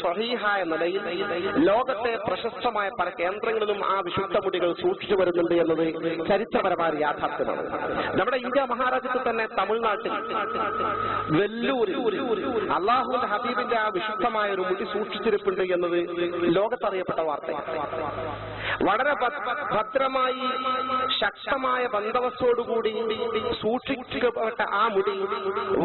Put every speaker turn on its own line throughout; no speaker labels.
സ്വഹീഹായ നിലയിൽ ലോകത്തെ പ്രശസ്തമായ പല കേന്ദ്രങ്ങളിലും ആ വിശുദ്ധ മുടികൾ സൂക്ഷിച്ചു വരുന്നുണ്ട് എന്നത് ചരിത്രപരമായ യാഥാർത്ഥ്യമാണ്. നമ്മുടെ ഇന്ത്യ മഹാരാജ്യത്തിൽ തന്നെ തമിഴ്നാട്ടിൽ വെല്ലൂരിൽ അള്ളാഹുവിന്റെ ഹബീബിന്റെ ആ വിശുദ്ധമായ ഒരു മുടി സൂക്ഷിച്ചിരിപ്പുണ്ട് എന്നത് ലോകത്തറിയപ്പെട്ട വാർത്തയാണ്. വളരെ ഭദ്രമായി ശക്തമായ ബന്ദോബസ്തോടുകൂടി സൂക്ഷിക്കപ്പെട്ട ആ മുടി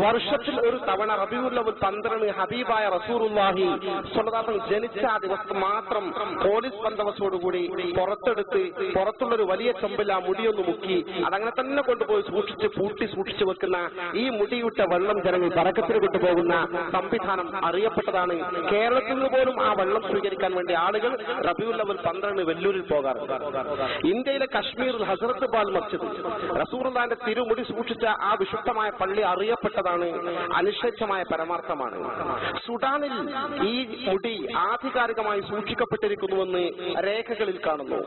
വർഷത്തിൽ ഒരു തവണ റബീഉൽ അവ്വൽ 12 ഹബീബായ റസൂലുള്ളാഹി സ്വല്ലല്ലാഹു അലൈഹി വസല്ലം ജനിച്ച ആ ദിവസം മാത്രം പോലീസ് ബന്ദോബസ്തോടുകൂടി പുറത്തെടുത്ത് പുറത്തുള്ളൊരു വലിയ ചെമ്പിൽ ആ മുടിയൊന്ന് മുക്കി അതങ്ങനെ തന്നെ കൊണ്ടുപോയി സൂക്ഷിച്ചു വെക്കുന്ന ഈ മുടിയിട്ട വെള്ളം ജനങ്ങൾ ബറക്കത്തിന് കൊണ്ടുപോകുന്ന സംവിധാനം അറിയപ്പെട്ടതാണ്. കേരളത്തിൽ നിന്ന് പോലും ആ വെള്ളം സ്വീകരിക്കാൻ വേണ്ടി ആളുകൾ റബീഉൽ അവ്വൽ 12 വെല്ലൂരിൽ പോകാറുണ്ട്. ഇന്ത്യയിലെ കശ്മീരിൽ ഹസ്രത്ത് ബാൽ മസ്ജിദ് റസൂലുള്ളാഹിന്റെ തിരുമുടി സൂക്ഷിച്ച ആ വിശുദ്ധമായ പള്ളി അറിയപ്പെട്ടതാണ്, അനിശ്ചയമായ പരമാർത്ഥമാണ്. സുഡാനിൽ ഈ മുടി ആധികാരികമായി സൂക്ഷിക്കപ്പെട്ടിരിക്കുന്നുവെന്ന് രേഖകളിൽ കാണുന്നു.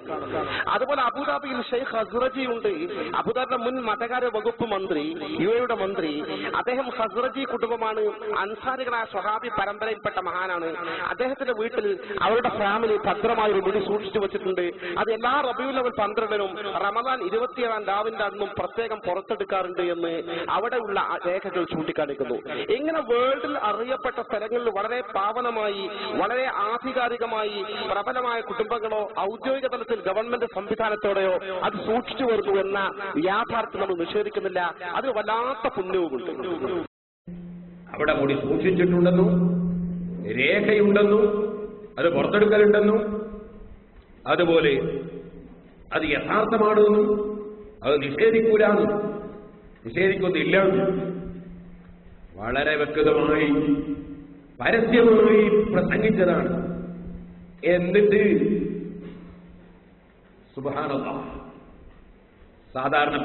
അതുപോലെ അബുദാബിയിൽ ഷെയ്ഖ് ഹസ്റജി ഉണ്ട്. അബുദാബിയുടെ മുൻ മതകാര്യ വകുപ്പ് മന്ത്രി, യുഎഇയുടെ മന്ത്രി. അദ്ദേഹം ഹസ്റജി കുടുംബമാണ്, അൻസാരികളായ സ്വഹാബി പരമ്പരയിൽപ്പെട്ട മഹാനാണ്. അദ്ദേഹത്തിന്റെ വീട്ടിൽ അവരുടെ ഫാമിലി ഭദ്രമായ ഒരു മുടി സൂക്ഷിച്ചു വെച്ചിട്ടുണ്ട്. അത് എല്ലാ റബീഉൽ അവ്വൽ 12-നും റമദാൻ 27-ാം രാവിന്റെ അന്നും പ്രത്യേകം പുറത്തെടുക്കാറുണ്ട് എന്ന് അവിടെയുള്ള രേഖകൾ ചൂണ്ടിക്കാണിക്കുന്നു. ഇങ്ങനെ വേൾഡിൽ അറിയപ്പെട്ട സ്ഥലങ്ങളിൽ വളരെ പാവനമായി വളരെ ആധികാരികമായി പ്രബലമായ കുടുംബങ്ങളോ ഔദ്യോഗിക തലത്തിൽ ഗവൺമെന്റ് സംവിധാനത്തോടെയോ അത് സൂക്ഷിച്ചു വരുന്നു എന്ന യാഥാർത്ഥ്യം നമ്മൾ നിഷേധിക്കുന്നില്ല. അതിന് വല്ലാത്ത പുണ്യവുമുണ്ട്.
അവിടെ മുടി സൂക്ഷിച്ചിട്ടുണ്ടെന്നും രേഖയുണ്ടെന്നും അത് പുറത്തെടുക്കലുണ്ടെന്നും അതുപോലെ അത് യഥാർത്ഥമാണെന്നും അത് നിഷേധിക്കുന്നില്ല വളരെ വ്യക്തമായി പരസ്യമായി പ്രസംഗിച്ചതാണ്. എന്നിട്ട് സുബ്ഹാനല്ലാഹ് സാധാരണ